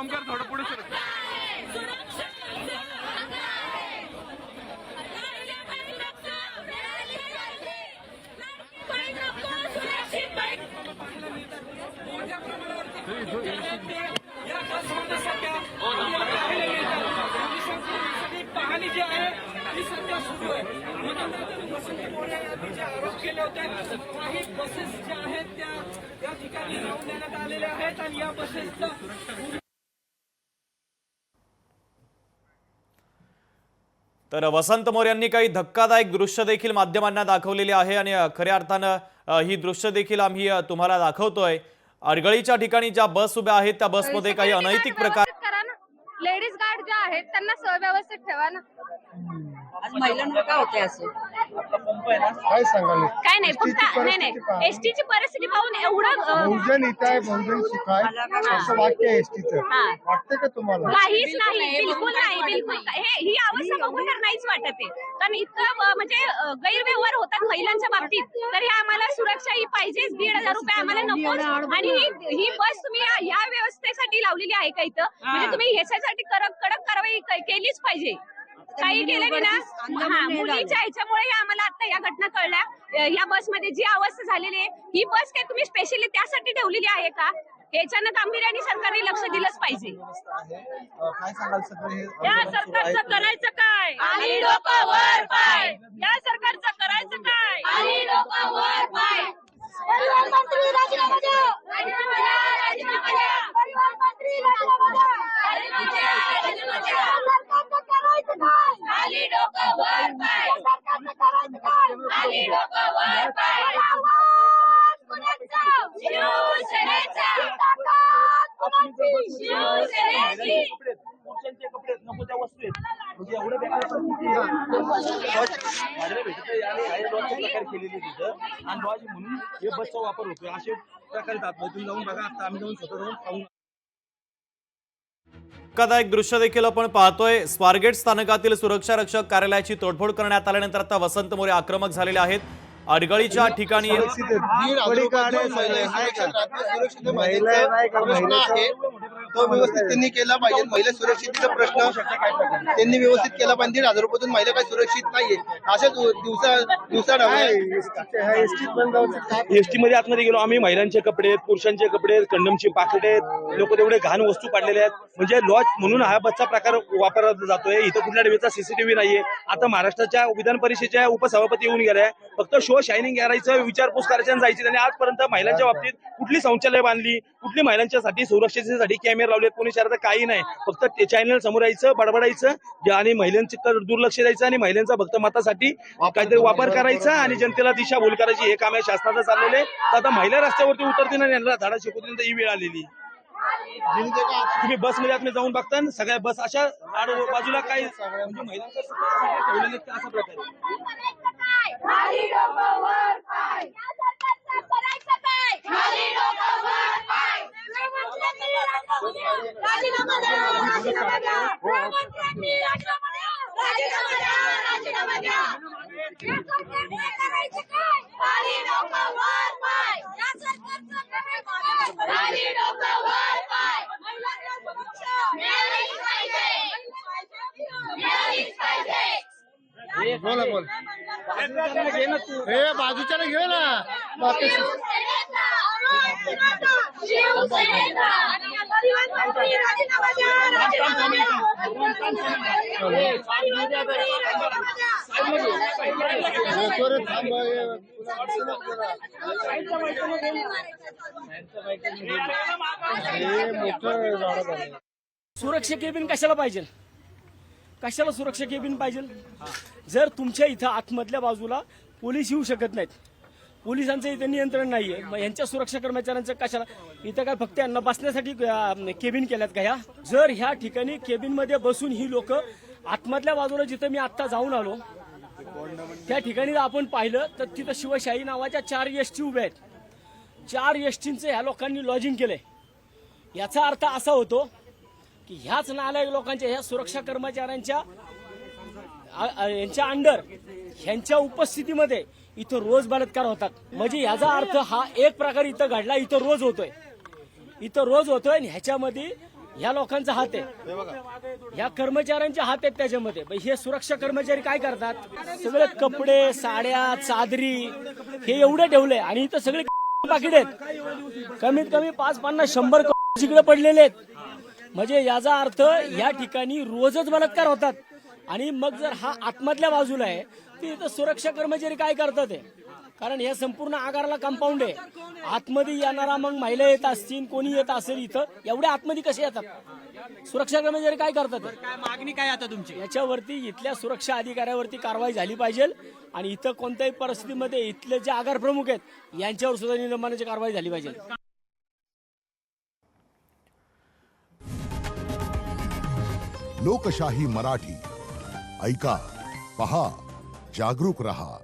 ओमकार थोडं पुढे सरक. पाहणी जी आहे ती सध्या सुरू आहे. आरोप केले होते काही बसेस ज्या आहेत त्या ठिकाणी लावून देण्यात आलेल्या आहेत आणि या बसेसचं तर वसंत मोरे यांनी काही धक्कादायक दृश्य देखील माध्यमांना दाखवलेली आहे आणि खऱ्या अर्थानं ही दृश्य देखील आम्ही तुम्हाला दाखवतोय. अडगळीच्या ठिकाणी ज्या बस उभ्या आहेत त्या बसमध्ये काही अनैतिक प्रकार लेडीज गार्ड ज्या आहेत त्यांना व्यवस्थित ठेवा ना. आज महिलांवर काय होते असे काय सांगाल? काय नाही फक्त नाही एसटीची परिस्थिती पाहून एवढं बहुजन हित आहे बहुजन सुख आहे असं वाक्य आहे एसटीचं. वाटतं का तुम्हाला? काहीच नाही, बिलकुल नाही, बिलकुल ही अवस्था बघून तर नाहीच वाटत आहे. कारण इतकं म्हणजे गैरव्यवहार होतात महिलांच्या बाबतीत तर आम्हाला सुरक्षा ही पाहिजेच. 1,500 रुपये आम्हाला नको. आणि ही बस तुम्ही या व्यवस्थेसाठी लावलेली आहे का इथं? म्हणजे तुम्ही ह्याच्यासाठी कडक कारवाई केलीच पाहिजे. काही केलं नाही ना. मुलीच्या ह्याच्यामुळे आम्हाला आता या घटना कळल्या. या बसमध्ये जी अवस्था झालेली आहे ही बस काय तुम्ही स्पेशली त्यासाठी ठेवलेली आहे का? याच्यानं गांभीर्याने सरकारने लक्ष दिलंच पाहिजे. काय सांगाल सगळे? या सरकारचं करायचं काय? आणि डोकं वर पाय. या सरकारचं करायचं काय? आणि डोकं वर पाय. परिवहन मंत्री राजीनामा द्या. राजीनामा द्या. राजीनामा द्या. परिवहन मंत्री राजीनामा द्या. राजीनामा द्या. राजीनामा द्या. सरकारचं करायचं काय? आणि डोकं वर पाय. सरकारचं करायचं काय? आणि डोकं वर पाय. आवाज कुणाचा? शिवसेनेचा. ताकद कुणाची? शिवसेनेची. पुरुषांचे कपडे नको त्या वस्तू आहेत म्हणजे एवढं बेकार परिस्थिती आहे. भेटत आणि प्रकार केलेले तिथं आणि लॉज म्हणून हे बसचा वापर होतोय असे प्रकारे तुम्ही जाऊन बघा. आता आम्ही जाऊन स्वतः जाऊन पाहून धक्कादायक दृश्य देखील आपण पाहतोय. स्वारगेट स्थानकातील सुरक्षा रक्षक कार्यालयाची तोडफोड करण्यात आल्यानंतर आता वसंत मोरे आक्रमक झालेले आहेत. अडगळीच्या ठिकाणी तो व्यवस्थित त्यांनी केला पाहिजे. महिला सुरक्षिततेचा प्रश्न त्यांनी व्यवस्थित केला पाहिजे. 1,500 रुपयातून महिला काही सुरक्षित नाहीये. अशा दिवसा एसटी मध्ये आतमध्ये गेलो आम्ही. महिलांचे कपडे पुरुषांचे कपडे कंडमचे पाकिटे लोक तेवढे घाण वस्तू काढलेले आहेत. म्हणजे लॉज म्हणून हा बसचा प्रकार वापरला जातोय. इथं कुठल्या डब्याचा सीसीटीव्ही नाहीये. आता महाराष्ट्राच्या विधान परिषदेच्या उपसभापती येऊन गेल्या. फक्त शो शायनिंग करायचं विचारपूस करायची आणि जायची. त्यांनी आजपर्यंत महिलांच्या बाबतीत कुठली शौचालय बांधली कुठली महिलांच्यासाठी सुरक्षिततेसाठी कॅमेरे लावलेत कोणी शहरात काही नाही. फक्त चॅनल समोर यायचं बडबडायचं आणि महिलांचे दुर्लक्ष द्यायचं आणि महिलांचा फक्त मतासाठी काहीतरी वापर करायचा आणि जनतेला दिशाभूल करायची हे काम शासनाचं चाललेलं आहे. तर आता महिला रस्त्यावरती उतरतील आणि यांना धडा शिकवतील ही वेळ आलेली. तुम्ही बसमध्ये आतमध्ये जाऊन बघता सगळ्या बस अशा बाजूला काही म्हणजे महिलांच्या ठेवलेले अशा प्रकारे. बोला बोल. हे बाजूच्याला घे ना. सुरक्षा केबिन कशाला पाहिजे? कशाला सुरक्षा केबिन पाहिजे? जर तुमच्या इथं आतमधल्या बाजूला पोलीस येऊ शकत नाहीत, पोलिसांचं इथं नियंत्रण नाहीये, मग यांच्या सुरक्षा कर्मचाऱ्यांचं कशाला? इथं काय फक्त यांना बसण्यासाठी केबिन केल्यात का ह्या? जर ह्या ठिकाणी केबिन मध्ये बसून ही लोक आतमधल्या बाजूला जिथं मी आता जाऊन आलो त्या ठिकाणी आपण पाहिलं तर तिथं शिवशाही नावाच्या 4 एसटी उभ्या आहेत. 4 एसटींचं ह्या लोकांनी लॉजिंग केलंय. याचा अर्थ असा होतो की ह्याच नालायक लोकांच्या ह्या सुरक्षा कर्मचाऱ्यांच्या यांच्या अंडर ह्यांच्या उपस्थितीमध्ये इथं रोज बलात्कार होतात. म्हणजे याचा अर्थ हा एक प्रकार इथं घडला, इथं रोज होतोय आणि ह्याच्यामध्ये ह्या लोकांचा हात आहे, ह्या कर्मचाऱ्यांचे हात आहेत त्याच्यामध्ये. हे सुरक्षा कर्मचारी काय करतात, सगळे कपडे, साड्या, चादरी हे एवढे ठेवले आणि इथं सगळे पाकिट आहेत. कमीत कमी 5-50-100 इकडे पडलेले आहेत. म्हणजे याचा अर्थ या ठिकाणी रोजच बलात्कार होतात. आणि मग जर हा आतमधल्या बाजूला आहे तर इथं सुरक्षा कर्मचारी काय करतात आहे, कारण हे संपूर्ण आगाराला कंपाऊंड आहे. आतमध्ये येणारा मग महिला येत असतील, कोणी येत असेल, इथं एवढ्या आतमध्ये कसे येतात, सुरक्षा कर्मचारी काय करतात? काय मागणी काय आता तुमची? याच्यावरती इथल्या सुरक्षा अधिकाऱ्यावरती कारवाई झाली पाहिजे आणि इथं कोणत्याही परिस्थितीमध्ये इथले जे आगार प्रमुख आहेत यांच्यावर सुद्धा निलंबनाची कारवाई झाली पाहिजे. लोकशाही मराठी ऐका, पहा, जागरूक रहा.